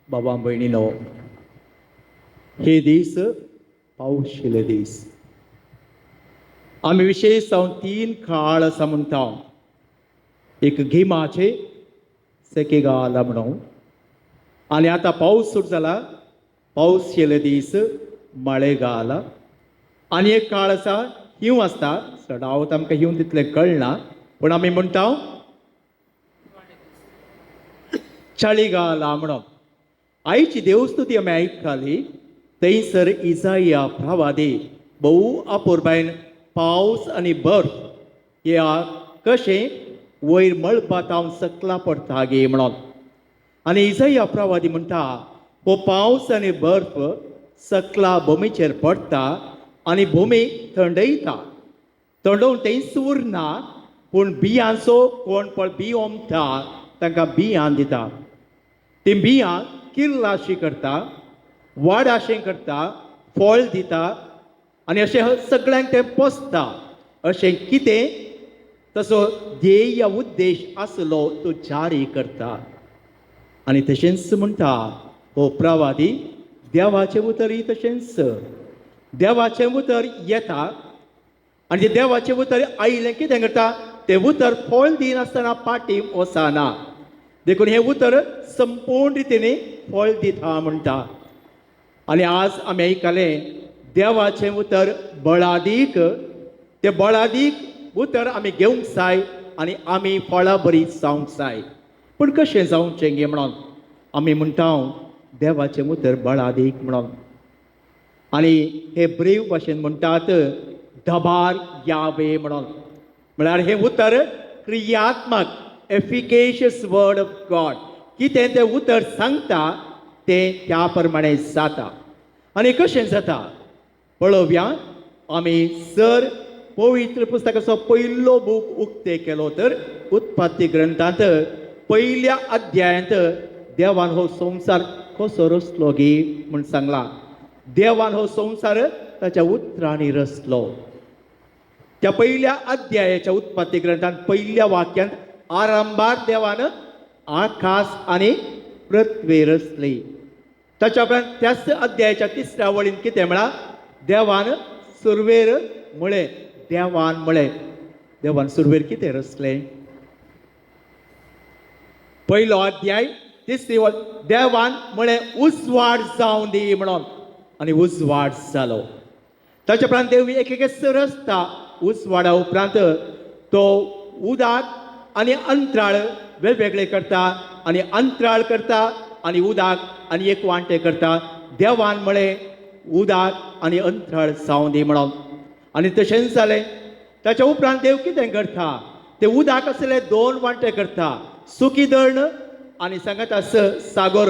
बाबा भयणीनो, हे दीस पावशिले दीस. आमी विशेष जावन 3 काळ आसा म्हणटा. एक गिमाचे सेकेगाल म्हणून, आनी आतां पावस सुरू जाला. पावस येले दीस मळेगाल. आनी एक काळ आसा हिंव आसता. सडावत आमकां हिंव तितलें कळना, पूण आमी म्हणटा चळीगाल म्हणून. आयची देवस्तुती आमी आयकताली. थंयसर इसाया प्रवादी भोव अपुरबायन पावस आनी बर्फ हे कशें वयर मळबातावन सकला पडटा गे म्हणून. आनी इसाया प्रवादी म्हणटा हो पावस आनी बर्फ सकला भुमीचेर पडटा आनी भुमी थंडयता. थंडोवन थंयच उरना, पूण बियांचो कोण पळय बी ओंपता तांकां बियां दिता. ती बियां किल्लाशी करता, वाडाशें करता, फळ दिता आनी अशें सगळ्यांक तें पोसता. अशें कितें तसो ध्येय उद्देश आसलो तो जारी करता. आनी तशेंच म्हणटा हो प्रवादी, देवाचें उतरय तशेंच. देवाचें उतर येता आनी तें देवाचें उतर आयलें कितें करता, तें उतर फळ दिनासतना पाटी वचना. देखून हें उतर संपूर्ण रितीन फळ दिता म्हणटा. आनी आज आमी आयकलें देवाचें उतर बळादीक. तें बळादीक उतर आमी घेवंक जाय आनी आमी फळां बरीं जावंक जाय. पूण कशें जावचें गे म्हणून आमी म्हणटा देवाचें उतर बळादीक म्हणून. आनी हे ब्रीव भाशेन म्हणटात धबार यावे म्हणून. म्हळ्यार हें उतर क्रियात्मक, एफिकेशियस वर्ड ऑफ गॉड. कितें तें उतर सांगता तें त्या प्रमाणे जाता. आनी कशें जाता पळोवया. आमी जर पवित्र पुस्तकाचो पयलो बूक उक्ते केलो तर उत्पत्ती ग्रंथांत पयल्या अध्यायांत देवान हो संवसार कसो रचलो गे म्हूण सांगला. देवान हो संवसार ताच्या उतरांनी रचलो. त्या पयल्या अध्यायाच्या उत्पत्ती ग्रंथांत पयल्या वाक्यांत आरंभार देवान आकाश आनी पृथ्वी रचली. ताच्या उपरांत त्याच अध्यायाच्या 3ऱ्या वळीन कितें म्हळां, देवान सुरवेर म्हळें. देवान म्हळें. देवान सुरवेर कितें रचलें? पयलो अध्याय 3री वळ. देवान म्हळें उजवाड जावं दी म्हणून, आनी उजवाड जालो. ताच्या उपरांत देव एक रचता. उजवाडा उपरांत तो उदक आनी अंतराळ वेगवेगळे करता, आनी अंतराळ करता आनी उदक आनी एक वांटे करता. देवान म्हळें उदक आनी अंतराळ जावं दी म्हणून, आनी तशेंच जालें. ताच्या उपरांत देव कितें करता, तें उदक आसलें 2 वांटे करता, सुकी धरण आनी सांगता सागर.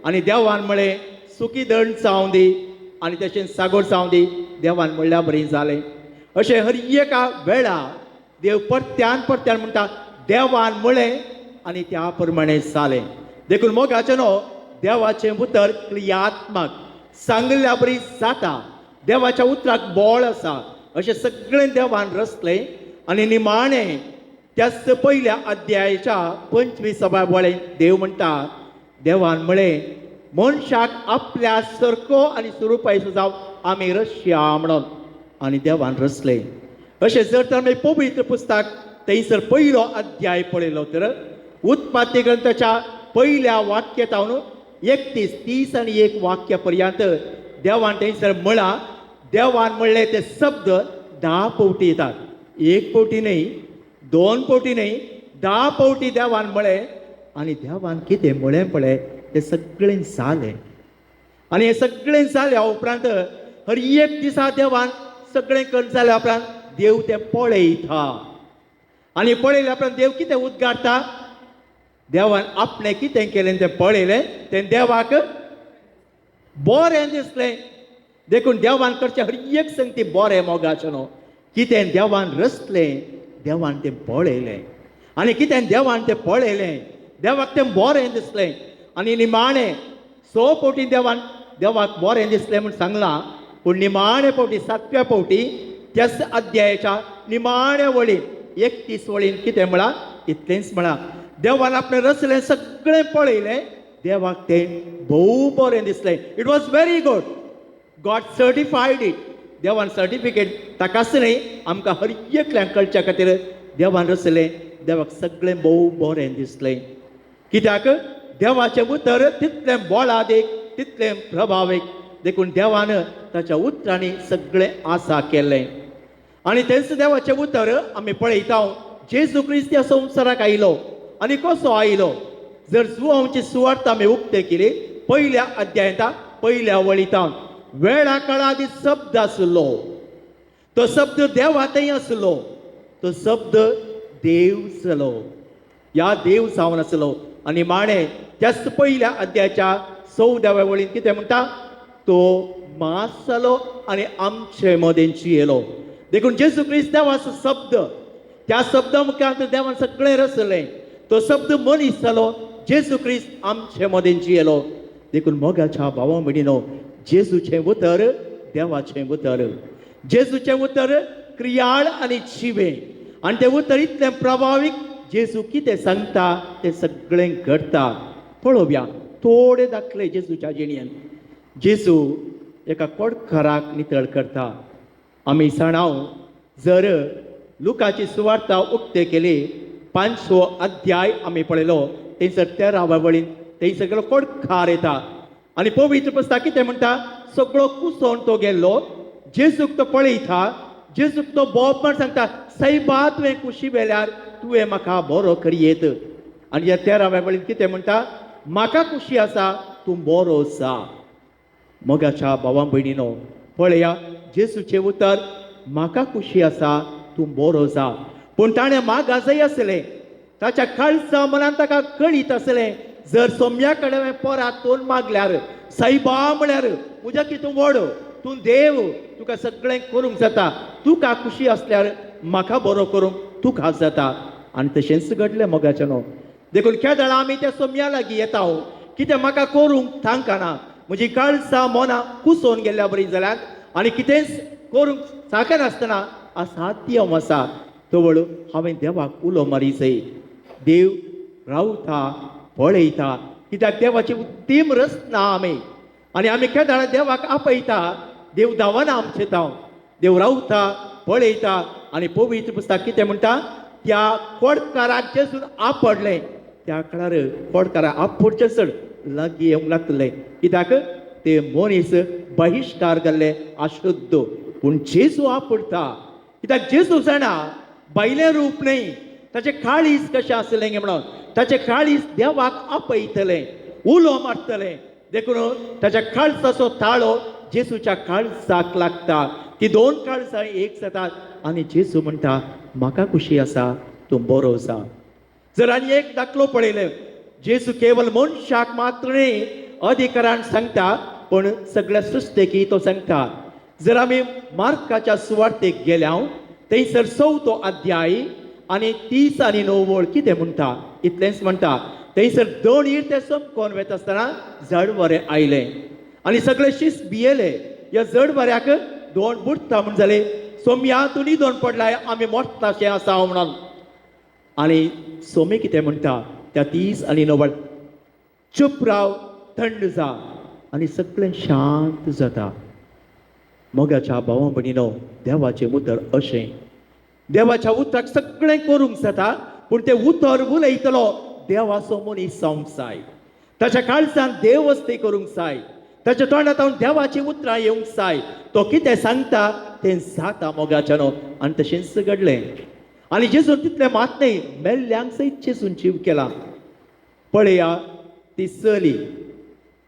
आनी देवान म्हळें सुकी धरण जावं दी आनी तशेंच सागर जावं दी. देवान म्हणल्यार बरें जालें. अशें हर एका वेळा देव परत्यान म्हणटा देवान म्हळें आनी त्या प्रमाणे जालें. देखून मोगाचें न्हू, देवाचें उतर क्रियात्मक, सांगल्या बरी जाता. देवाच्या उतराक बळ आसा. अशें सगळें देवान रचलें. आनी निमाणें त्याच पयल्या अध्यायाच्या 25व्या वळेन देव म्हणटा देवान म्हळें मनशाक आपल्या सरको आनी स्वरुपाचो जावं आमी रचया म्हणून. आनी देवान रचलें. अशें जर तर आमी पवित्र पुस्तक थंयसर पयलो अध्याय पळयलो तर उत्पत्ती ग्रंथाच्या पयल्या वाक्यातावन 31 आनी 1 वाक्या पर्यंत देवान थंयसर म्हळां. देवान म्हणलें ते शब्द 10 फावटी येतात. 1 फावटी न्हय, 2 फावटी न्हय, 10 फावटी देवान म्हळें. आनी देवान कितें म्हळें पळय तें सगळें जालें. आनी हें सगळें जाल्या उपरांत हर एक दिसा देवान सगळें कर जाल्या उपरांत देव तें पळयता. आनी पळयल्या उपरांत देव कितें उद्गारता, देवान आपणें कितें केलें तें पळयलें. तें देवाक बरें दिसलें. देखून देवान करचें हर एक संगती बरें मोगाचें न्हू. कितें देवान रचलें, देवान तें पळयलें. आनी कितें देवान तें पळयलें, देवाक तें बरें दिसलें. आनी निमाणें 6 फावटी देवाक बरें दिसलें म्हूण सांगलां. पूण निमाणे फावटी 7व्या फावटी त्याच अध्यायाच्या निमाण्या वळीन 31 वळीन कितें म्हळां, इतलेंच म्हळां देवान आपणें रचलें सगळें पळयलें. देवाक तें भोव बरें दिसलें. It was very good. God certified it. देवान सर्टिफिकेट ताका न्ही, आमकां हर एकल्यांक कळच्या खातीर देवान रचलें. देवाक सगळें भोव बरें दिसलें. कित्याक देवाचें उतर तितलें बोळादीक, तितलें प्रभावीक. देखून देवान ताच्या उतरांनी सगळें आसा केलें. आनी तेंच देवाचें उतर आमी पळयता. जेजू क्रिस्त ह्या संवसाराक आयलो. आनी कसो आयलो? जर जुवांवची सुवार्थ आमी उक्ते केली, पयल्या अध्यायांत पयल्या वळींत वेळा काळादी शब्द आसलो. तो शब्द देवातय आसलो. तो शब्द देव जालो. ह्या देव जावन आसलो. आनी माणे त्याच पयल्या अध्यायाच्या 14व्या वळीन कितें म्हणटा? तो मास जालो आनी आमचे मदेंची येलो. देखून जेजू क्रिस्त देवाचो शब्द. त्या शब्दा मुखार देवान सगळें रचलें. तो शब्द मनीस जालो. जेजू क्रिस्त आमचे मदेंची येलो. देखून मोगाच्या भावा भयणीनो, जेजूचें उतर देवाचें उतर. जेजूचें उतर क्रियाळ आनी जिवें. आनी तें उतर इतलें प्रभावीक. जेजू कितें सांगता तें सगळें घडटा. पळोवया थोडे दाखले जेजूच्या जिणेंत. जेजू एका कोडकाराक नितळ करता. आमी जाणाव, जर लुकाची सुवार्थ उक्ते केली, 5वो अध्याय आमी पळयलो, थंयसर 13व्या वळीन थंयसर कोडकार येता. आनी पवित्र पुस्तक कितें म्हणटा? सगळो कुसोन तो गेल्लो. जेजूक तो पळयता. जेजूक तो बोब म्हण सांगता, सैबा तुवें कुशी वेल्यार तुवें म्हाका बरो करयेत. आनी ह्या 13व्या वळीन कितें म्हणटा? म्हाका कुशी आसा, तूं बरो जा. मोगाच्या भावां भयणीनो, पळया जेजूचें उतर म्हाका कुशी आसा, तूं बरो जा. पूण ताणें मागाजय आसलें. ताच्या काळजा मनांत ताका कळीत आसलें, जर सोम्या कडेन पोरात तोंड मागल्यार, साईबा म्हळ्यार म्हज्या कितूं व्हड, तूं देव, तुका सगळें करूंक जाता. तुका खुशी आसल्यार म्हाका बरो करूंक तुका जाता. आनी तशेंच घडलें मोगाचें न्हू. देखून केदळा आमी त्या सोम्या लागीं येता. कितें म्हाका करूंक तांकां म्हजी काळजां मनां कुसोन गेल्या बरी जाल्यार, आनी कितेंच करूंक साखनासतना असाध्य आसा, तवळ हांवें देवाक उलो मारी जाय. देव रावता, पळयता. कित्याक देवाची उत्तीम रचना आमी. आनी आमी केदळा देवाक आपयता. देव धांवना आमचे तांव. देव रावता, पळयता. आनी पवित्र पुस्तक कितें म्हणटा? त्या कोडकाराक जेजून आपडलें, त्या काळार कोडकाराक आपडचे चड लागीं येवंक लागतलें. कित्याक ते मनीस बहिश्कार जाल्ले, अशुद्ध. पूण जेजू आपडता. कित्याक जेजू जाणा भायलें रूप न्ही, ताचें काळीज कशें आसलें म्हणून. ताचें काळीज देवाक आपयतलें, उलो मारतलें. देखून ताच्या काळजाचो ताळो जेजूच्या काळजाक लागता. ती दोन काळजां एक जातात. आनी जेजू म्हणटा, म्हाका खुशी आसा, तूं बरो जा. जर आनी एक दाखलो पळयले, जेजू केवळ मनशाक मात्र न्ही अधिकारान सांगता, पण सगळ्या सृश्टेकी तो सांगता. जर आमी मार्काच्या सुवार्थेक गेल्या, थंयसर 4थो अध्याय आनी 30 आनी 9 वळ कितें म्हणटा? इतलेंच म्हणटा, थंयसर दोन ते समकोन वता आसतना जड बरें आयलें आनी सगळे शीस भियेले. ह्या जड बऱ्याक दोन बुडटा म्हण जाले. सोम्या तूं न्हिदोन पडलाय, आमी मोडटाशें आसा म्हणून. आनी सोमी कितें म्हणटा? त्या 30 आनी 9 चूप राव, थंड जा. आनी सगळें शांत जाता. मोगाच्या भावा भयणीनो, देवाचें उतर अशें. देवाच्या उतराक सगळें करूंक जाता, पूण तें उतर उलयतलो देवाचो मनीस जावंक जाय. ताच्या काळजान देव वस्ती करूंक जाय. ताच्या तोंडांत देवाची उतरां येवंक जाय. तो कितें सांगता तें जाता मोगाचें न्हू. आनी तशेंच घडलें. आनी जेजून तितलें मात न्ही, मेल्ल्यांक सयत जेजून जीव केला. पळया ती चली.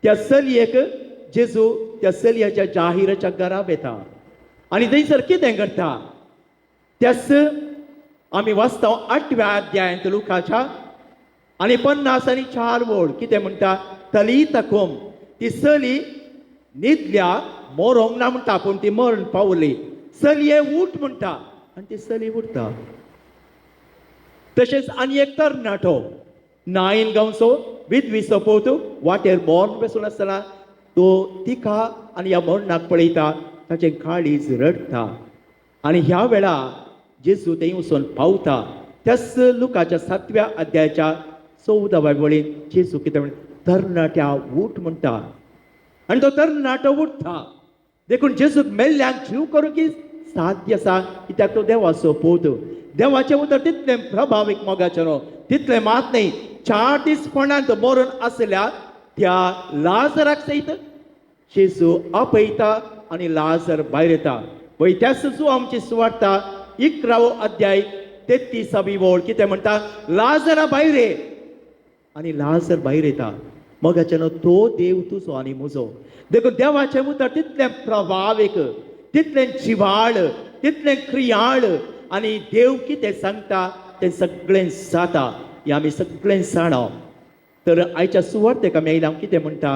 त्या चलयेक जेजू त्या चलयेच्या जाहीराच्या घरांत येता. आनी थंयसर कितें घडटा? त्याच आमी वाचता 8व्या अध्यायांत लुकाच्या आनी 50 आनी 4 वळ कितें म्हणटा? तलीता कुम. ती चली न्हिदल्या, मरोंक ना म्हणटा, पूण ती मरण पावली. चलये उठ म्हणटा आनी ती चली उठता. तशेंच आनी एक तरणाटो 9 गांवचो विधवीचो पोत वाटेर बोर्न बसून आसतना तो तिका आनी ह्या मरणाक पळयता. ताचें काळीज रडटा. आनी ह्या वेळा जेजू थंय वचून पावता. त्याच लुकाच्या 7व्या अध्यायाच्या 14व्या वळीन जेजू कितें म्हणटा? तरणाट्या उठ म्हणटा आनी तो तरणाटो उठता. देखून जेजूक मेल्ल्यांक जीव करूंक की साध्य आसा, कित्याक तो देवाचो पूत. देवाचें उतर तितलें प्रभावीक मोगाचें न्हू, तितलें मात न्ही. 4 दीस पोंडांत मरून आसल्या त्या लाजराक सयत जेजू आपयता आनी लाजर भायर येता. पळय त्याच जो आमची सुवार्ता 11वो अध्याय 33वी ओळ कितें म्हणटा, लाजरा भायर ये. आनी लाजर भायर येता. मोगाचें न्हू, तो देव तुजो आनी म्हजो. देखून देवाचें उतर तितलें प्रभावीक, तितलें जिवाळ, तितलें क्रियाळ. आनी देव कितें सांगता तें सगळें जाता हें आमी सगळें जाणा. तर आयच्या सुवार्तेक आमी आयला कितें म्हणटा,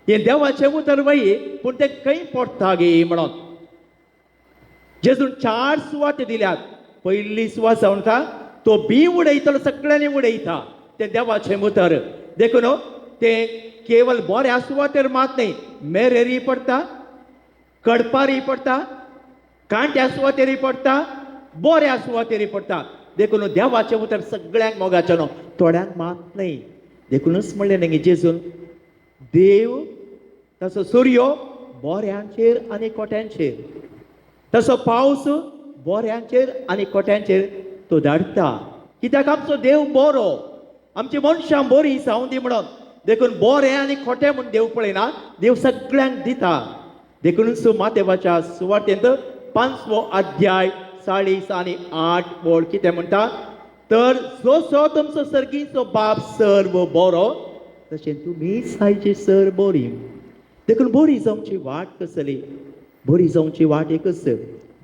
हें देवाचें उतर वय पूण तें खंय पडटा गे म्हणून. जेजून 4 सुवात दिल्यात. पयली सुवात जावन आसा तो बी उडयतलो, सगळ्यांनी उडयता, तें देवाचें उतर. देखून तें केवल बऱ्या सुवातेर मात न्ही, मेरेरी पडटा, कडपारी पडटा, कांट्या सुवातेरी पडटा, बऱ्या सुवातेरी पडटा. देखून देवाचें उतर सगळ्यांक मोगाचें न्हू, थोड्यांक मात न्ही. देखूनच म्हणलें न्ही जेजून, देव तसो सूर्य बोऱ्यांचेर आनी कोट्यांचेर, तसो पावस बोऱ्यांचेर आनी कोट्यांचेर तो धाडटा. कित्याक आमचो देव बरो, आमची मनशां बरीं जावं दी म्हणून. देखून बोरें आनी खोटें म्हूण देव पळयना, देव सगळ्यांक दिता. देखूनच मातेवाच्या सुवातेंत 5वो अध्याय 40 आनी 8 ओळ कितें म्हणटा, तर जसो तुमचो सर्गीचो बाप सर्व बरो तशें तुमी सायची सर बरी. देखून बरी जावची वाट कसली, बरी जावची वाट एकच,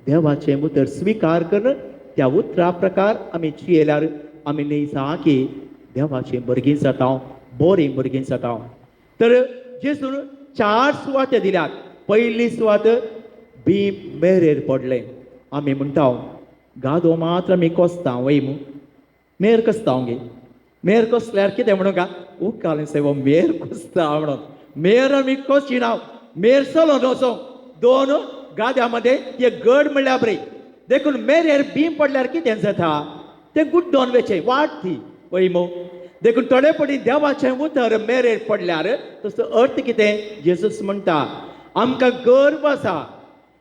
देवाचें उतर स्विकार कर. त्या उतरा प्रकार आमी जियेल्यार आमी न्ही जा की देवाचें भुरगीं जाता, बरीं भुरगीं जाता. तर जेजून 4 सुवाते दिल्यात. पयली सुवात बी मेरेर पडलें. आमी म्हणटा गादो मात्र आमी कोसता वयमू, मेर कसता गे, मेर कसल्यार कितें म्हणून का उकालें सेवो मेर कोसता म्हणून. मेर आमी कोसचिना, मेर चलो वचो 2 गाद्या मध्ये एक गड म्हणल्यार बरें. देखून मेरेर बीम पडल्यार कितें जाता, तें गुड्डोन वेचे वाट ती वयमू. देखून थोडे पटी देवाचें उतर मेरेर पडल्यार तसो अर्थ कितें, जेजूस म्हणटा आमकां गर्व आसा,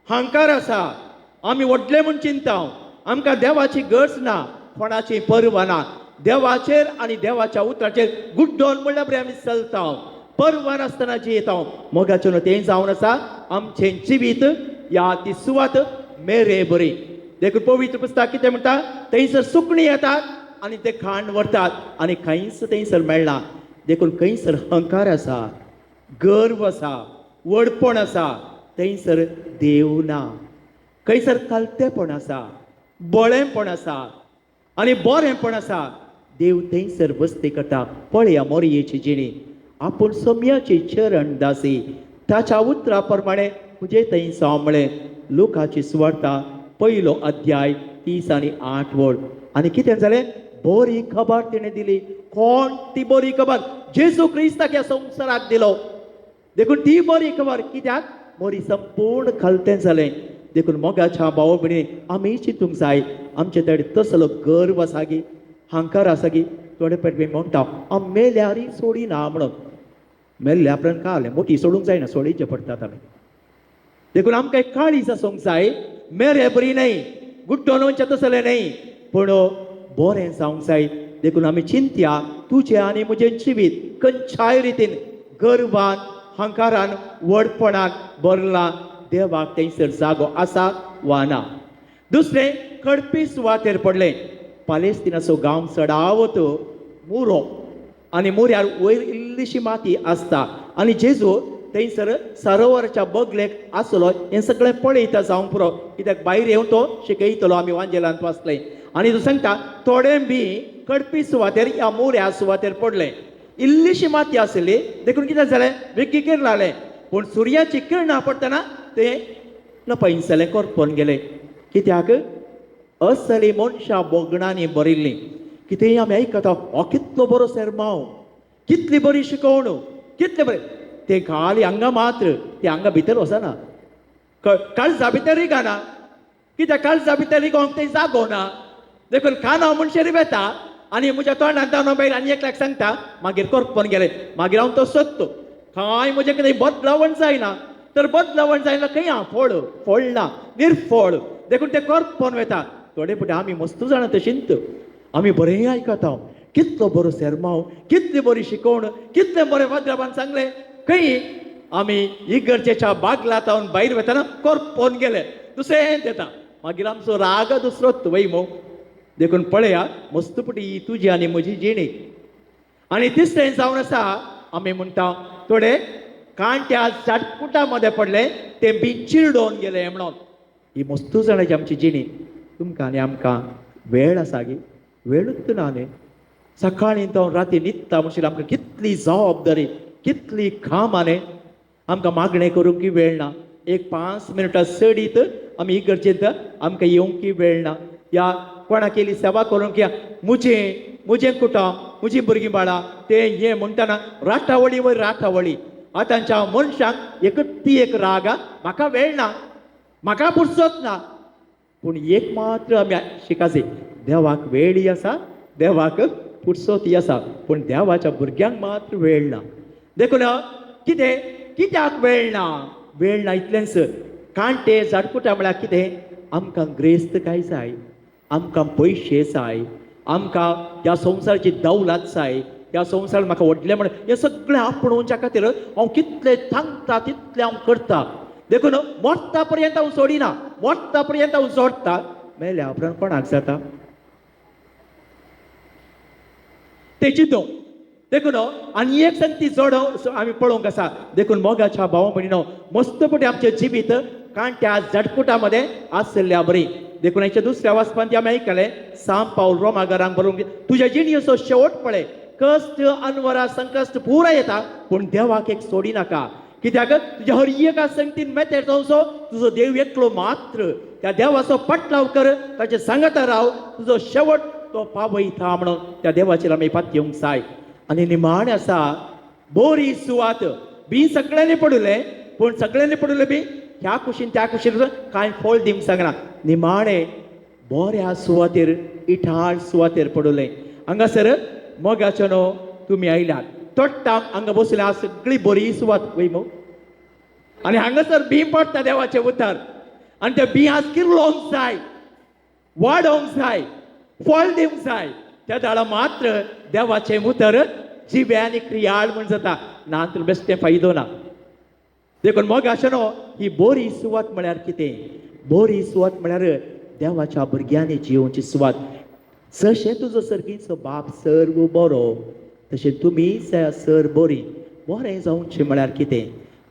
हांकार आसा, आमी व्हडले म्हूण चिंता, आमकां देवाची गरज ना, कोणाची पर्वा ना. देवाचेर आनी देवाच्या उतराचेर गुड्डोन म्हणल्यार बरें आमी चलता, पर्वा नासतना जियेता. मोगाचें न्हू, तें जावन आसा आमचें जिवीत या ती सुवात मेरे बरी. देखून पवित्र पुस्तक कितें म्हणटा, थंयसर सुकणीं येतात आनी ते खाण व्हरतात आनी खंयच थंयसर मेळना. देखून खंयसर हंकार आसा, गर्व आसा, वडपण आसा, थंयसर देव ना. खंयसर कालतेपण आसा, बळेपण आसा आनी बरेंपण आसा, देव थंयसर वस्ती करता. पळया मोरयेची जिणी, आपूण सोम्याची चरण दासी, ताच्या उतरा प्रमाणे तुजे थंय सांबळे. लुकाची सुवार्ता 1 अध्याय 30 आनी 8 ओळ. आनी कितें जालें, बरी खबर तिणें दिली. कोण ती बरी खबर, जेजू क्रिस्ताक ह्या संवसाराक दिलो. देखून ती बरी खबर, कित्याक बरी संपूर्ण खालतें जालें. देखून मोगाच्या भाव भयणी आमी चिंतूंक जाय, आमचे कडेन तसलो गर्व आसा गी, हांकार आसा गी. थोडे फावटी म्हणटा आमी मेल्यारय सोडिना म्हणून. मेल्ल्या उपरांत काय जालें, मोठी सोडूंक जायना, सोडीचे पडटात आमी. देखून आमकां एक काळीज आसूंक जाय, मेरे बरी न्हय, गुड्डोन वचचें तसलें न्हय, पूण बरें जावंक जाय. देखून आमी चिंतया तुजें आनी म्हजें जिवीत खंयच्याय रितीन गर्वान, हंकारान, वडपणान भरलां. देवाक थंयसर जागो आसा वा ना. दुसरें, कडपी सुवातेर पडलें. पालेस्तिनाचो गांव चडावत मुरो आनी मुऱ्यार वयर इल्लीशी माती आसता. आनी जेजू थंयसर सरोवराच्या बगलेक आसलो. हें सगळें पळयता जावं पुरो, कित्याक भायर येवन तो शिकयतलो, आमी वांजेलांत वाचलें. आनी तो सांगता थोडे बी कडपी सुवातेर या मुऱ्या सुवातेर पडलें. इल्लीशी माती आसली. देखून कितें जालें, बेगीन लागलें. पूण सुर्याची किरणां पडटना तें नपयसलें करपोन गेलें. कित्याक असली मनशां बोगणांनी भरिल्लीं. कितेंय आमी आयकता, हो कितलो बरो सेरमांव, कितली बरी शिकवण, कितलें बरें. ते खाली हांगा मात्र, ते हांगा भितर वचना, काळजा भितर रिगाना. कित्याक काळजा भितर रिगोंक थंय जागो ना. देखून खाना मनशां रिवेता आणि म्हज्या तोंडांत हांव मोबायल आनी एकल्याक सांगता मागीर करपून गेले मागीर हांव तो सोदतो कांय म्हजें कितें बदलावण जायना तर बदलावण जायना खंय हांव फोडना निर्फळ देखून ते करपून वता थोडे फावटी आमी मस्त जाणां तशींच आमी बरें आयकता कितलो बरो सेरमांव कितली बरी शिकवण कितलें बरें बदलावण सांगलें खंय आमी इगर्जेच्या बागलांतावन भायर वताना करपून गेले दुसरें येता मागीर आमचो राग दुसरोच वैमो देखून पळया मस्तपटी ही तुजी आनी म्हजी जिणी आनी तिसरें जावन आसा आमी म्हणटा थोडे कांट्या झाटकुटा मध्ये पडले ते बी चिरडोवन गेले म्हणून ही मस्त जाणांची आमची जिणी तुमकां आनी आमकां वेळ आसा गे वेळूच ना न्ही सकाळी तो राती न्हिदता म्हणशीर आमकां कितली जबाबदारी कितली काम न्ही आमकां मागणें करूंक वेळ ना एक 5 मिनटां सडीत आमी इगर्जेंत आमकां येवंक वेळ ना या कोणा केली सेवा करूंक या मुजें कुटुंब म्हजी भुरगीं बाळां ते हे म्हणटाना राठावळी वयर राठावळी आतांच्या मनशांक एक राग म्हाका वेळ ना म्हाका फुरसत ना पूण एक मात्र आमी शिकासे देवाक वेळी आसा देवाक फुरसतय आसा पूण देवाच्या भुरग्यांक मात्र वेळ ना देखून कित्याक वेळ ना इतलेंच कांटे झाडकुटा म्हळ्यार कितें आमकां ग्रेस्त काय जाय आमकां पयशे जाय आमकां ह्या संवसाराची दौलत जाय ह्या संवसारान म्हाका व्हडलें म्हण हें सगळें आपणोवच्या खातीर हांव कितलें सांगता तितलें हांव करता देखून मोत्ता पर्यंत हांव सोडिना मोत्ता पर्यंत हांव सोडटा मेल्या उपरांत कोणाक जाता ते चिंतो देखून आनी एक संगती जोडो आमी पळोवंक आसा देखून मोगाच्या भाव भयणीनो मस्तपटी आमचें जिवीत कांट्या झटकुटा मध्ये आसल्या बरी देखून हाच्या दुसऱ्या वाचपांत आमी आयकलें साम पावल रोमाकारांक बरोवंक तुज्या जिणयेचो शेवट पळय कश्ट अनवरां संकश्ट पुराय येता पूण देवाक एक सोडी नाका कित्याक तुज्या हर एका संगतीन मेतेर जावचो तुजो देव एकलो मात्र त्या देवाचो पटलाव कर ताचे सांगता राव तुजो शेवट तो पावयता म्हणून त्या देवाचेर आमी पात येवंक जाय आनी निमाणे आसा बरी सुवात बी सगळ्यांनी पडले पूण सगळ्यांनी पडले बी ह्या कुशीन त्या कुशीन कांय फळ दिवंक सांगना निमाणे बऱ्या सुवातेर इठाळ सुवातेर पडले हांगासर मोगाचो न्हू तुमी आयल्यात तोट्टा हांगा बसल्या सगळी बरी सुवात वैमो आनी हांगासर बी पडटा देवाचें उतर आनी ते बी आज किरलोवंक जाय वाडोवंक जाय फळ दिवंक जाय त्या दाळा मात्र देवाचें उतर जिवे आनी क्रियाळ म्हण जाता ना तर बेश्टें फायदो ना देखून मोगाचो न्हू ही बरी सुवात म्हळ्यार कितें बरी सुवात म्हळ्यार देवाच्या भुरग्यांनी जिवोवची सुवात जशें तुजो सर्गीचो बाप सर्व बरो तशें तुमी सर बरी बरें जावचें म्हळ्यार कितें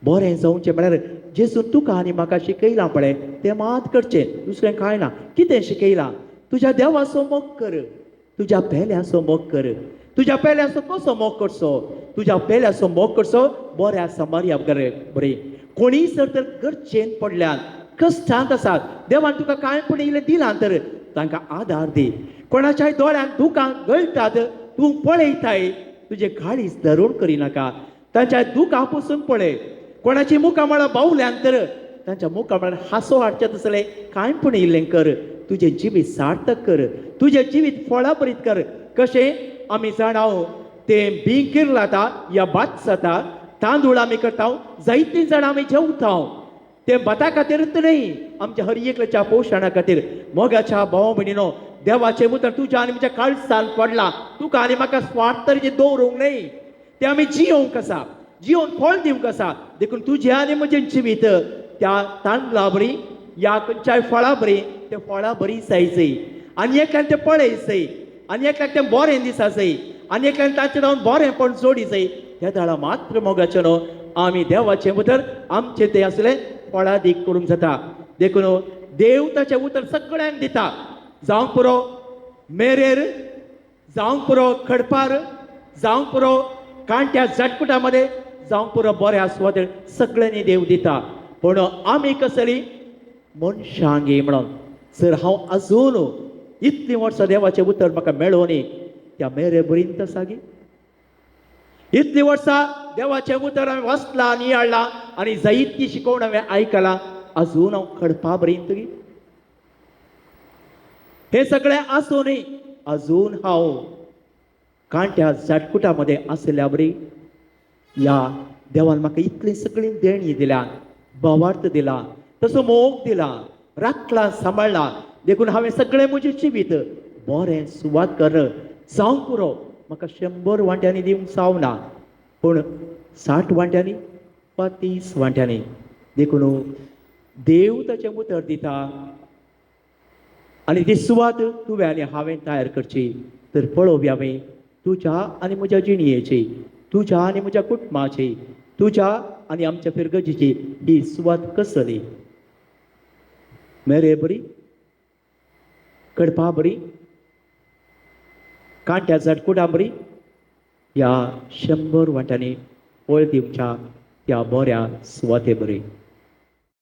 बरें जावचें म्हळ्यार जेजून तुका आनी म्हाका शिकयलां पळय तें मात करचें दुसरें कांय ना कितें शिकयलां तुज्या देवाचो मोग कर तुज्या पेल्याचो मोग कर तुज्या पेल्याचो कसो मोग करचो तुज्या पेल्याचो मोग करचो बऱ्या समार्या बरें कोणीय जर तर गरजेन पडल्यान कश्टांत आसात देवान तुका कांयपण इल्लें दिलां तर तांकां आदार दी कोणाच्याय दोळ्यांत दुखां गळटात तूं पळयताय तुजें काळीज धरून करिनाका तांच्या दुखां पसून पळय कोणाची मुखां म्हळ्यार बावल्यान तर तांच्या मुखां म्हळ्यार हांसो हाडचें तसलें कांयपण इल्लें कर तुजें जिवीत सार्थक कर तुजें जिवीत फळां बरीत कर कशें आमी जाणाव तें बिंकीर लाता या भात जाता तांदूळ आमी करता जायतीं जाणां आमी जेवता तें भाता खातीरच न्ही आमच्या हर एकल्याच्या पोशणा खातीर मोगाच्या भाव भयणीनो देवाचें उतर तुज्या आनी म्हज्या काळजांत पडलां तुका आनी म्हाका स्वार्थ तरेचें दवरूंक न्ही तें आमी जियोंक आसा जियोन फळ दिवंक आसा देखून तुजें आनी म्हजें जिवीत त्या तांदळा बरी या खंयच्याय फळां बरी तें फळां बरी जायचीं आनी एकल्यान तें पळयचें आनी एकल्याक तें बरें दिसा जाय आनी एकल्यान ताचें नांव बरेंपण जोडी जाय त्या दाळा मात्र मोगाचें न्हू आमी देवाचें उतर आमचें तें आसलें फळां दीक करूंक जाता देखून देव ताचें उतर सगळ्यांक दिता जावं पुरो मेरेर जावं पुरो खडपार जावं पुरो कांट्या झटकुटा मध्ये जावं पुरो बऱ्या सुवातेर सगळ्यांनी देव दिता पूण आमी कसली मनशांक म्हणून जर हांव अजून इतलीं वर्सां देवाचें उतर म्हाका मेळ्ळो न्ही त्या मेरे बरींत आसा गे इतलीं वर्सां देवाचें उतर हांवें वाचलां नियाळ्ळां आनी जायतीं शिकवण हांवें आयकलां अजून हांव खडपा बरींत गे हे सगळें आसूनय अजून हांव कांट्या जाटकुटामध्ये आसल्या बरी या देवान म्हाका इतली सगळी देणी दिल्या, भावार्थ दिला, तसो मोग दिला, राखला, सांबाळला. देखून हांवें सगळें म्हजें जिवीत बरें सुवात कर जावंक पुरो. म्हाका 100 वांट्यांनी दिवंक जावना, पूण 60 वांट्यांनी वा 30 वांट्यांनी देखून देव ताचें उतर दिता. आनी ती सुवात तुवें आनी हांवें तयार करची. तर पळोवया आमी तुज्या आनी म्हज्या जिणयेची, तुज्या आनी म्हज्या कुटुंबाची, तुज्या आनी आमच्या फिरगजीची ही सुवात कसली. मेरे बरी, कडपा बरी, कांट्या जटकुटा बरी, या 100 वांट्यांनी पळ दिवच्या त्या बऱ्या सुवाते बरी.